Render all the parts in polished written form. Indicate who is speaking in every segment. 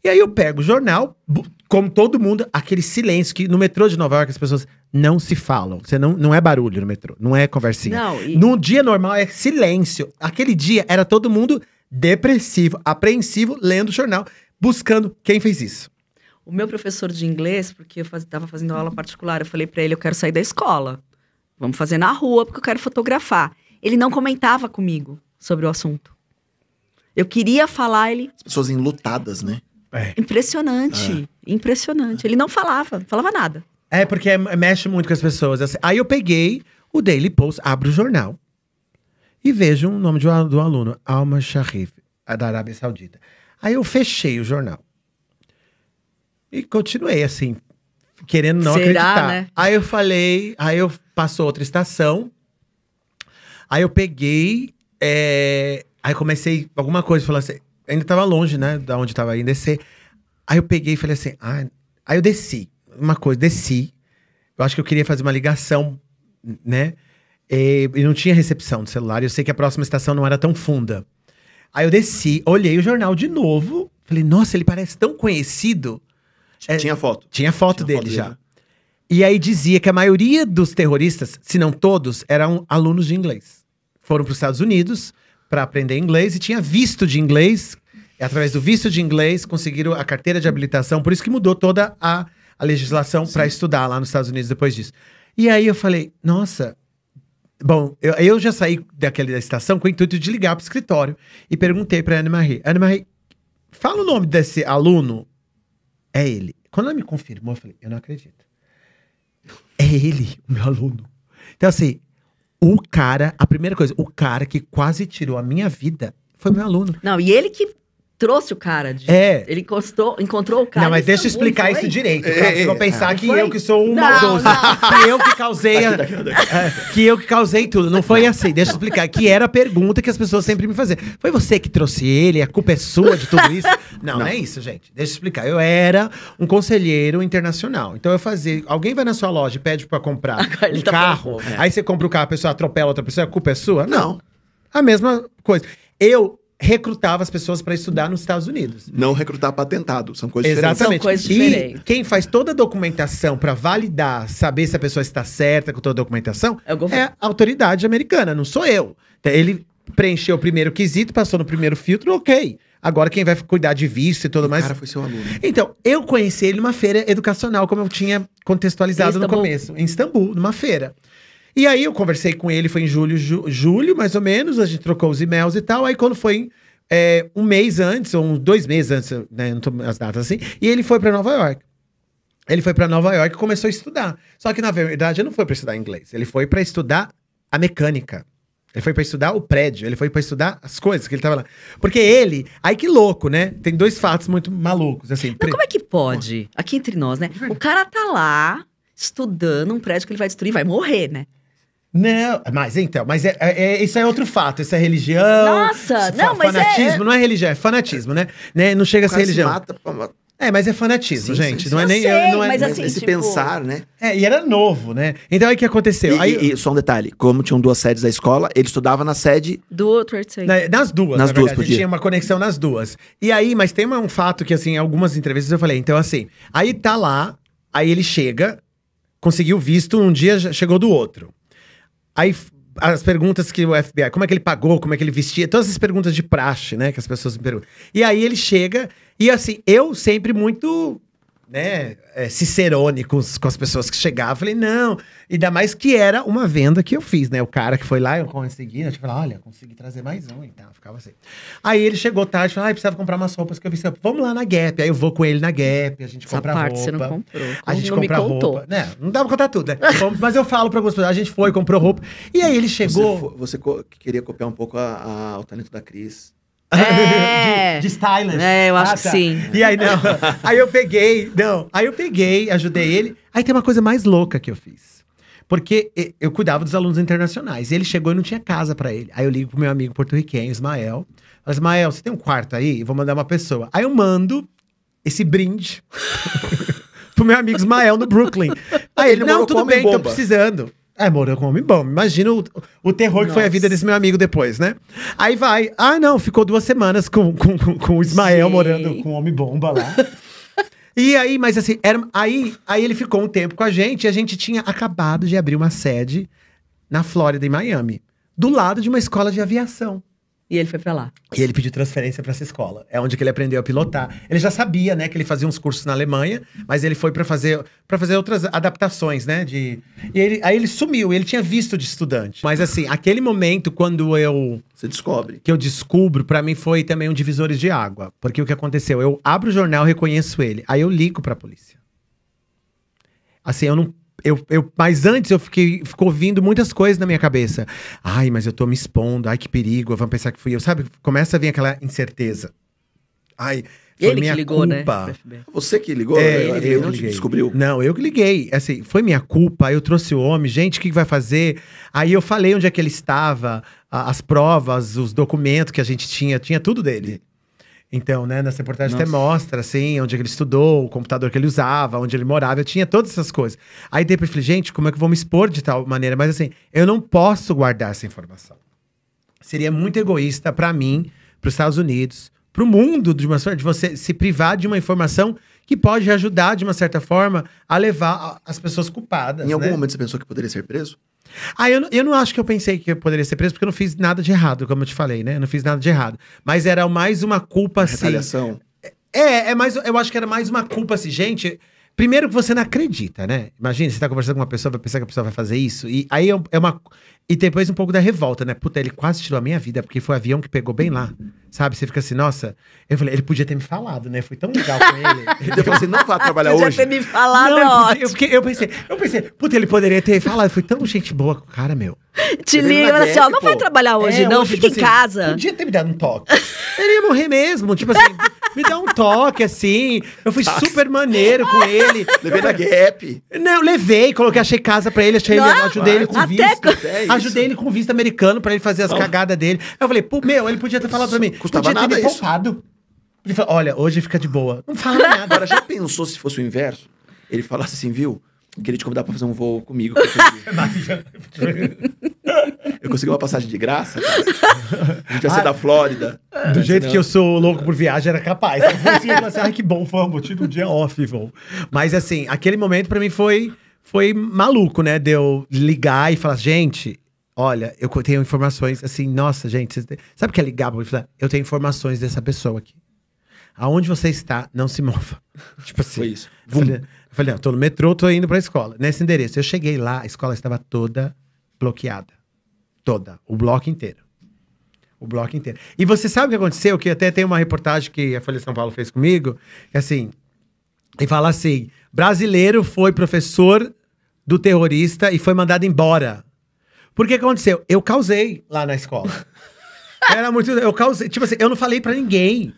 Speaker 1: E aí eu pego o jornal, como todo mundo, aquele silêncio que no metrô de Nova York as pessoas não se falam. Você não é barulho no metrô, não é conversinha.
Speaker 2: Não,
Speaker 1: Num dia normal é silêncio. Aquele dia era todo mundo depressivo, apreensivo, lendo o jornal, buscando quem fez isso.
Speaker 2: O meu professor de inglês, porque eu tava fazendo aula particular, eu falei pra ele, eu quero sair da escola. Vamos fazer na rua, porque eu quero fotografar. Ele não comentava comigo sobre o assunto. Eu queria falar, ele...
Speaker 3: As pessoas enlutadas, né?
Speaker 2: Impressionante, impressionante. Ele não falava nada.
Speaker 1: É, porque mexe muito com as pessoas. Assim. Aí eu peguei o Daily Post, abro o jornal e vejo o nome do aluno, Alma Sharif, da Arábia Saudita. Aí eu fechei o jornal. E continuei, assim, querendo não acreditar.
Speaker 2: Né?
Speaker 1: Aí eu falei, aí eu passou outra estação. Aí eu peguei, aí comecei alguma coisa, falando assim, ainda tava longe, né, da onde tava indo descer. Aí eu peguei e falei assim, aí eu desci. Desci. Eu acho que eu queria fazer uma ligação, né? E não tinha recepção do celular. Eu sei que a próxima estação não era tão funda. Aí eu desci, olhei o jornal de novo. Falei, nossa, ele parece tão conhecido.
Speaker 3: Tinha foto.
Speaker 1: Tinha foto dele já. E aí dizia que a maioria dos terroristas, se não todos, eram alunos de inglês. Foram para os Estados Unidos para aprender inglês e tinha visto de inglês. E através do visto de inglês, conseguiram a carteira de habilitação. Por isso que mudou toda a legislação para estudar lá nos Estados Unidos depois disso. E aí eu falei, nossa... Bom, eu já saí da estação com o intuito de ligar pro escritório. E perguntei pra Anne-Marie. Anne-Marie, fala o nome desse aluno. É ele. Quando ela me confirmou, eu falei, eu não acredito. É ele, o meu aluno. Então assim, a primeira coisa, o cara que quase tirou a minha vida foi meu aluno.
Speaker 2: Não, e ele que trouxe o cara. Ele encontrou o cara.
Speaker 1: Não, mas deixa eu explicar isso direito. Vocês vão pensar que eu que sou um maldoso.
Speaker 2: Não.
Speaker 1: Que eu que causei que eu que causei tudo. Não foi assim. Deixa eu explicar. Que era a pergunta que as pessoas sempre me faziam. Foi você que trouxe ele? A culpa é sua de tudo isso? Não é isso, gente. Deixa eu explicar. Eu era um conselheiro internacional. Então eu fazia... Alguém vai na sua loja e pede pra comprar um carro. Aí você compra o carro, a pessoa atropela outra pessoa. A culpa é sua? Não. A mesma coisa. Eu recrutava as pessoas para estudar nos Estados Unidos.
Speaker 3: Não recrutar para atentado, são coisas diferentes.
Speaker 1: Exatamente.
Speaker 2: São coisas diferentes.
Speaker 1: E quem faz toda a documentação para validar, saber se a pessoa está certa com toda a documentação, é a autoridade americana, não sou eu. Ele preencheu o primeiro quesito, passou no primeiro filtro, ok. Agora quem vai cuidar de visto e tudo mais...
Speaker 3: O cara foi seu aluno.
Speaker 1: Então, eu conheci ele numa feira educacional, como eu tinha contextualizado no começo. Em Istambul, numa feira. E aí eu conversei com ele, foi em julho, mais ou menos, a gente trocou os e-mails e tal. Aí quando foi um mês antes, ou 2 meses antes, né, não tô as datas assim, e ele foi pra Nova York. Ele foi pra Nova York e começou a estudar. Só que na verdade ele não foi pra estudar inglês, ele foi pra estudar a mecânica. Ele foi pra estudar o prédio, ele foi pra estudar as coisas que ele tava lá. Porque ele, aí que louco, né? Tem 2 fatos muito malucos, assim.
Speaker 2: Mas como é que pode? Aqui entre nós, né? O cara tá lá estudando um prédio que ele vai destruir, vai morrer, né?
Speaker 1: Não, mas isso é outro fato, isso é religião.
Speaker 2: Nossa, não, mas
Speaker 1: fanatismo, não é religião, é fanatismo, né? Não chega a ser religião.
Speaker 3: Mata pra...
Speaker 1: Mas é fanatismo, gente.
Speaker 2: Sim.
Speaker 1: Não é nem. Não é,
Speaker 2: mas assim,
Speaker 3: esse
Speaker 2: tipo...
Speaker 3: pensar, né?
Speaker 1: E era novo, né? Então aí o que aconteceu?
Speaker 3: E só um detalhe: como tinham 2 sedes da escola, ele estudava na sede.
Speaker 2: Do outro
Speaker 1: nas duas,
Speaker 3: nas
Speaker 1: na
Speaker 3: duas,
Speaker 1: verdade. Tinha uma conexão nas duas. E aí, mas tem um fato que, assim, em algumas entrevistas eu falei, então assim, aí tá lá, aí ele chega, conseguiu visto, um dia chegou do outro. Aí as perguntas que o FBI, como é que ele pagou, como é que ele vestia, todas essas perguntas de praxe, né, que as pessoas me perguntam. E aí ele chega, e assim, eu sempre muito, né, cicerone com as pessoas que chegavam, falei, não, ainda mais que era uma venda que eu fiz, né, o cara que foi lá, eu consegui, eu falei, olha, consegui trazer mais um, então, ficava assim. Aí ele chegou tarde, falou, precisava comprar umas roupas que eu vi, vamos lá na Gap, aí eu vou com ele na Gap, a gente compra roupa.
Speaker 2: Essa parte você não comprou.
Speaker 1: A gente compra roupa. Não dá pra contar tudo, né? Mas eu falo pra algumas pessoas, a gente foi, comprou roupa, e aí ele chegou...
Speaker 3: Você queria copiar um pouco o talento da Cris.
Speaker 1: De stylist.
Speaker 2: Eu acho que sim.
Speaker 1: E aí, aí eu peguei, ajudei ele. Aí tem uma coisa mais louca que eu fiz. Porque eu cuidava dos alunos internacionais. E ele chegou e não tinha casa pra ele. Aí eu ligo pro meu amigo porto-riquenho, Ismael. Falei, Ismael, você tem um quarto aí? Eu vou mandar uma pessoa. Aí eu mando esse brinde pro meu amigo Ismael no Brooklyn. Aí ele, não, tudo bem, tô precisando. Morou com homem bom. Imagina o terror que foi a vida desse meu amigo depois, né? Aí vai. Não, ficou 2 semanas com o Ismael morando com o homem bomba lá. E aí, mas assim, aí ele ficou um tempo com a gente e a gente tinha acabado de abrir uma sede na Flórida, em Miami, do lado de uma escola de aviação.
Speaker 2: E ele foi pra lá.
Speaker 1: E ele pediu transferência pra essa escola. É onde que ele aprendeu a pilotar. Ele já sabia, né, que ele fazia uns cursos na Alemanha, mas ele foi pra fazer outras adaptações, né, aí ele sumiu, ele tinha visto de estudante. Mas assim, aquele momento quando
Speaker 3: Você descobre.
Speaker 1: que eu descubro, pra mim foi também um divisores de água. Porque o que aconteceu? Eu abro o jornal, reconheço ele. Aí eu ligo pra polícia. Assim, mas antes ficou ouvindo muitas coisas na minha cabeça. Ai, mas eu tô me expondo. Ai, que perigo. Vão pensar que fui eu. Sabe? Começa a vir aquela incerteza. Ai, foi
Speaker 2: Ele
Speaker 1: minha
Speaker 2: que ligou,
Speaker 1: culpa.
Speaker 2: né? pro FBI.
Speaker 3: Você que ligou?
Speaker 1: Eu
Speaker 3: não
Speaker 1: liguei.
Speaker 3: descobriu.
Speaker 1: Não, eu que liguei. Assim, foi minha culpa. Aí eu trouxe o homem. Gente, o que vai fazer? Aí eu falei onde é que ele estava. As provas, os documentos que a gente tinha. Tinha tudo dele. Então, né, nessa reportagem até mostra, assim, onde ele estudou, o computador que ele usava, onde ele morava, eu tinha todas essas coisas. Aí depois eu falei, gente, como é que eu vou me expor de tal maneira? Mas assim, eu não posso guardar essa informação. Seria muito egoísta pra mim, pros Estados Unidos, pro mundo, de você se privar de uma informação que pode ajudar, de uma certa forma, a levar as pessoas culpadas,
Speaker 3: Em algum
Speaker 1: né?
Speaker 3: momento você pensou que poderia ser preso?
Speaker 1: Eu não acho que eu pensei que eu poderia ser preso, porque eu não fiz nada de errado, como eu te falei, né? Eu não fiz nada de errado. Mas era mais uma culpa, assim...
Speaker 3: Retaliação.
Speaker 1: Eu acho que era mais uma culpa, assim, gente... Primeiro que você não acredita, né? Imagina, você tá conversando com uma pessoa, vai pensar que a pessoa vai fazer isso. E aí E depois um pouco da revolta, né? Puta, ele quase tirou a minha vida, porque foi o avião que pegou bem lá. Sabe? Você fica assim, nossa... Eu falei, ele podia ter me falado, né? Foi tão legal com ele.
Speaker 3: Eu falei assim, não vá trabalhar
Speaker 2: Podia
Speaker 3: hoje.
Speaker 2: ter me falado,
Speaker 1: Não,
Speaker 2: é ótimo.
Speaker 1: eu pensei, puta, ele poderia ter falado. Foi tão gente boa com o cara, meu.
Speaker 2: Te
Speaker 3: Você vê
Speaker 2: liga e
Speaker 3: na
Speaker 2: fala assim, ó,
Speaker 3: gap,
Speaker 2: não vai
Speaker 3: pô.
Speaker 2: trabalhar hoje, não,
Speaker 1: Hoje,
Speaker 2: fica em
Speaker 1: tipo assim,
Speaker 2: casa.
Speaker 1: Podia ter me dado um toque. Ele ia morrer mesmo. Tipo assim, me dá um toque, assim. Eu fui super maneiro com ele.
Speaker 3: Levei na Gap.
Speaker 1: Não, levei, achei casa pra ele, ajudei ele com
Speaker 2: até
Speaker 1: visto.
Speaker 3: É isso.
Speaker 1: Ajudei ele com visto americano pra ele fazer as cagadas dele. Eu falei, pô, ele podia ter falado pra mim.
Speaker 3: Custava
Speaker 1: Podia ter
Speaker 3: nada
Speaker 1: me
Speaker 3: isso.
Speaker 1: poupado. Ele falou, olha, hoje fica de boa. Não fala nada.
Speaker 3: Agora, já pensou se fosse o inverso? Ele falasse assim, viu? Queria te convidar pra fazer um voo comigo. Eu consegui uma passagem de graça, cara. A gente vai ser da Flórida.
Speaker 1: Do jeito que eu sou louco por viagem, era capaz. Eu falei assim, ai, que bom, vamos, tira um dia off, vamos. Mas assim, aquele momento pra mim foi maluco, né? De eu ligar e falar, gente, olha, eu tenho informações, assim, nossa, gente, sabe o que é ligar pra falar? Eu tenho informações dessa pessoa aqui. Aonde você está, não se mova. Tipo assim.
Speaker 3: Foi isso.
Speaker 1: Eu falei, tô no metrô, tô indo pra escola. Nesse endereço. Eu cheguei lá, a escola estava toda bloqueada. Toda. O bloco inteiro. O bloco inteiro. E você sabe o que aconteceu? Que até tem uma reportagem que a Folha de São Paulo fez comigo. Que assim, e fala assim, brasileiro foi professor do terrorista e foi mandado embora. Por que aconteceu? Eu causei lá na escola. Eu causei. Tipo assim, eu não falei pra ninguém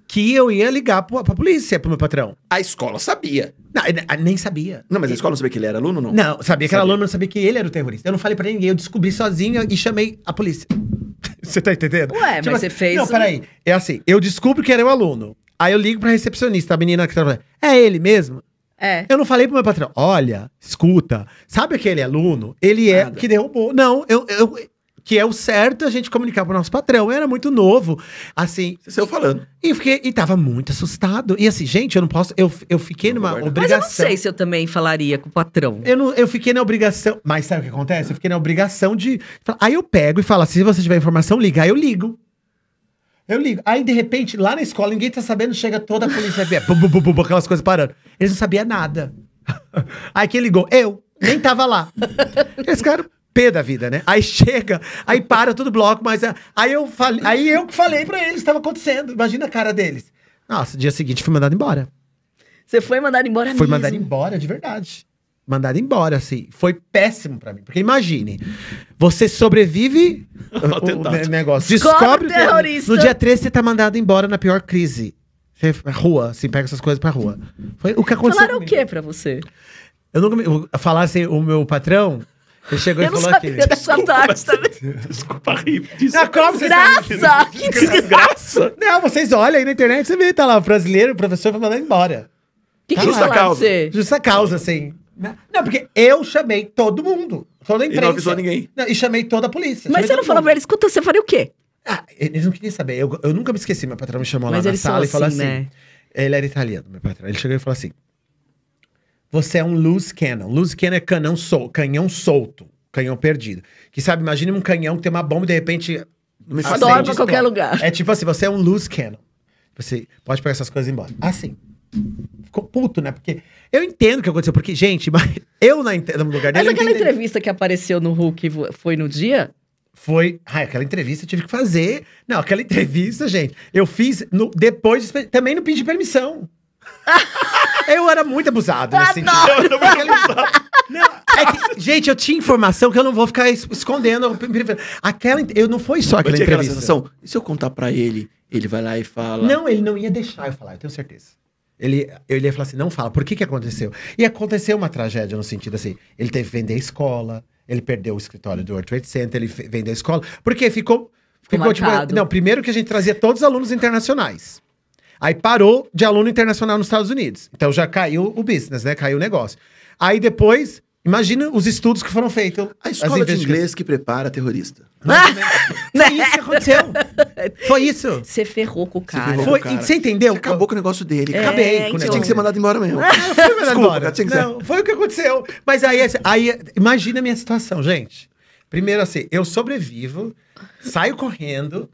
Speaker 1: que eu ia ligar pra polícia, pro meu patrão.
Speaker 3: A escola sabia.
Speaker 1: Não, nem sabia.
Speaker 3: Não, mas a escola não sabia que ele era aluno, não?
Speaker 1: Não, sabia que era aluno, mas não sabia que ele era o terrorista. Eu não falei pra ninguém, eu descobri sozinho e chamei a polícia. Você tá entendendo?
Speaker 2: Ué, mas você fez
Speaker 1: Não,
Speaker 2: um-
Speaker 1: peraí. É assim, eu descubro que era o aluno. Aí eu ligo pra recepcionista, a menina que trabalha. É ele mesmo?
Speaker 2: É.
Speaker 1: Eu não falei pro meu patrão, olha, escuta, sabe aquele aluno? Ele é
Speaker 3: Nada.
Speaker 1: que derrubou. Não, que é o certo a gente comunicar pro nosso patrão. Eu era muito novo, assim,
Speaker 3: Você saiu falando.
Speaker 1: e tava muito assustado. E assim, gente, eu não posso, eu fiquei numa
Speaker 3: Não, mas
Speaker 1: obrigação.
Speaker 2: Mas eu não sei se eu também falaria com o patrão.
Speaker 1: Eu fiquei na obrigação. Mas sabe o que acontece? Eu fiquei na obrigação de. Aí eu pego e falo: se você tiver informação, liga. Aí eu ligo. Eu ligo. Aí, de repente, lá na escola, ninguém tá sabendo, chega toda a polícia. Aquelas coisas parando. Eles não sabiam nada. Aí quem ligou? Eu. Nem tava lá. Eles ficaram pé da vida, né? Aí chega, aí para todo o bloco, mas aí eu que falei pra eles o que estava acontecendo. Imagina a cara deles. Nossa, dia seguinte fui mandado embora.
Speaker 2: Você foi mandado embora
Speaker 1: Foi
Speaker 2: mesmo.
Speaker 1: mandado embora, de verdade. Mandado embora, assim. Foi péssimo pra mim. Porque imagine, você sobrevive
Speaker 3: Ao atentado.
Speaker 1: negócio.
Speaker 2: Descobre
Speaker 1: Descobre
Speaker 2: o terrorista.
Speaker 1: No dia 3 você tá mandado embora na pior crise. Você, rua, assim, pega essas coisas pra rua. Foi o que aconteceu
Speaker 2: Falaram o
Speaker 1: comigo.
Speaker 2: quê pra você?
Speaker 1: Eu nunca falar assim, o meu patrão, ele chegou
Speaker 2: Eu
Speaker 1: e
Speaker 2: não
Speaker 1: falou aqui.
Speaker 2: sabia dessa parte também.
Speaker 3: Desculpa rir disso.
Speaker 1: Ah, como vocês sabem?
Speaker 2: Desgraça! Que desgraça!
Speaker 1: Não, vocês olham aí na internet, você vê, tá lá, o brasileiro, o professor foi mandado embora.
Speaker 2: O que
Speaker 1: Tá
Speaker 2: eles
Speaker 1: lá.
Speaker 2: falaram pra
Speaker 3: causa.
Speaker 2: você?
Speaker 1: Justa causa, assim. Não, porque eu chamei todo mundo. toda a
Speaker 3: E
Speaker 1: imprensa.
Speaker 3: não avisou ninguém.
Speaker 1: Não, e chamei toda a polícia.
Speaker 2: Mas
Speaker 1: chamei
Speaker 2: você não
Speaker 1: todo
Speaker 2: falou
Speaker 1: mundo.
Speaker 2: pra ele, escuta, você faria o quê?
Speaker 1: Ah, eles não queriam saber. Eu nunca me esqueci. Meu patrão me chamou lá
Speaker 2: Mas
Speaker 1: na
Speaker 2: eles são
Speaker 1: sala e falou
Speaker 2: assim,
Speaker 1: assim.
Speaker 2: né?
Speaker 1: Ele era italiano, meu patrão. Ele chegou e falou assim: você é um loose cannon. Loose cannon é canhão solto, canhão perdido. Que sabe, imagine um canhão que tem uma bomba e de repente.
Speaker 3: Não me
Speaker 1: acende,
Speaker 3: faz
Speaker 2: Dorme pra
Speaker 1: explode.
Speaker 2: qualquer lugar.
Speaker 1: É tipo assim, você é um loose cannon. Você pode pegar essas coisas e ir embora. Assim. Ficou puto, né? Porque eu entendo o que aconteceu. Porque, gente, mas eu no lugar dele.
Speaker 2: Mas
Speaker 1: eu
Speaker 2: aquela
Speaker 1: entendi.
Speaker 2: entrevista que apareceu no Hulk foi no dia?
Speaker 1: Foi. Ai, aquela entrevista eu tive que fazer. Não, aquela entrevista, gente, eu fiz depois. Também não pedi permissão. Eu era muito abusado nesse sentido. Não, é que, gente, eu tinha informação que eu não vou ficar escondendo. Eu não foi só
Speaker 3: Mas
Speaker 1: aquela
Speaker 3: tinha aquela
Speaker 1: entrevista.
Speaker 3: sensação, e se eu contar pra ele, ele vai lá e fala...
Speaker 1: Não, ele não ia deixar eu falar, eu tenho certeza. Ele ia falar assim, não fala, por que aconteceu? E aconteceu uma tragédia no sentido assim, ele teve que vender a escola, ele perdeu o escritório do World Trade Center, ele vendeu a escola, porque ficou tipo,
Speaker 2: marcado.
Speaker 1: não, primeiro que a gente trazia todos os alunos internacionais. Aí parou de aluno internacional nos Estados Unidos. Então já caiu o business, né? Caiu o negócio. Aí depois, imagina os estudos que foram feitos.
Speaker 3: A
Speaker 1: as
Speaker 3: escola de
Speaker 1: investigações.
Speaker 3: inglês que prepara terrorista.
Speaker 1: Foi isso que aconteceu. Foi isso.
Speaker 2: Você ferrou com o cara.
Speaker 3: ferrou.
Speaker 1: Foi,
Speaker 3: cara.
Speaker 1: você entendeu?
Speaker 3: Você acabou com o negócio dele.
Speaker 2: É,
Speaker 1: Acabei com o
Speaker 2: então.
Speaker 3: Você
Speaker 1: negócio.
Speaker 3: tinha que ser mandado embora mesmo.
Speaker 1: Não, foi mandado
Speaker 3: Desculpa,
Speaker 1: embora.
Speaker 3: cara, tinha que ser.
Speaker 1: Não, foi o que aconteceu. Mas aí, imagina a minha situação, gente. Primeiro assim, eu sobrevivo, saio correndo,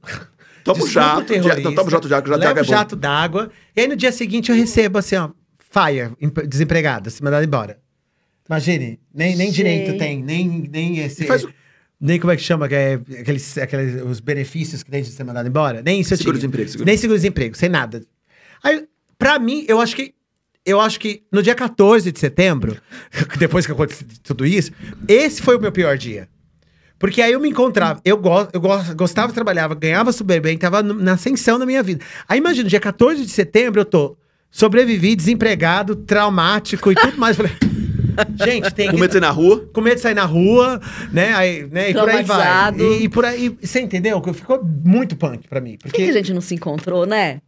Speaker 3: Toma o
Speaker 1: desculpa o
Speaker 3: jato,
Speaker 1: terrorista,
Speaker 3: toma o jato d'água, o jato
Speaker 1: levo
Speaker 3: d'água é bom.
Speaker 1: jato d'água, e aí no dia seguinte eu recebo assim, ó, fire, desempregado, se mandado embora. Imagine, nem
Speaker 2: Gente.
Speaker 1: direito tem, nem esse...
Speaker 3: E faz o-
Speaker 1: Nem como é que chama, que é aqueles os benefícios que tem de ser mandado embora. Nem isso eu tinha.
Speaker 3: Seguro-desemprego,
Speaker 1: Nem seguro-desemprego, sem nada. Aí, pra mim, eu acho que no dia 14 de setembro, depois que aconteceu tudo isso, esse foi o meu pior dia. Porque aí eu me encontrava, eu gostava, trabalhava, ganhava super bem, tava na ascensão da minha vida. Aí imagina, dia 14 de setembro eu sobrevivi, desempregado, traumático e tudo mais. Eu falei, gente, tem
Speaker 3: Com medo de sair na rua.
Speaker 1: com medo de sair na rua, né? Aí, né? E por aí vai.
Speaker 2: Traumatizado.
Speaker 1: E por aí, você entendeu? Ficou muito punk pra mim.
Speaker 2: Por que a
Speaker 1: Porque
Speaker 2: gente não se encontrou, né?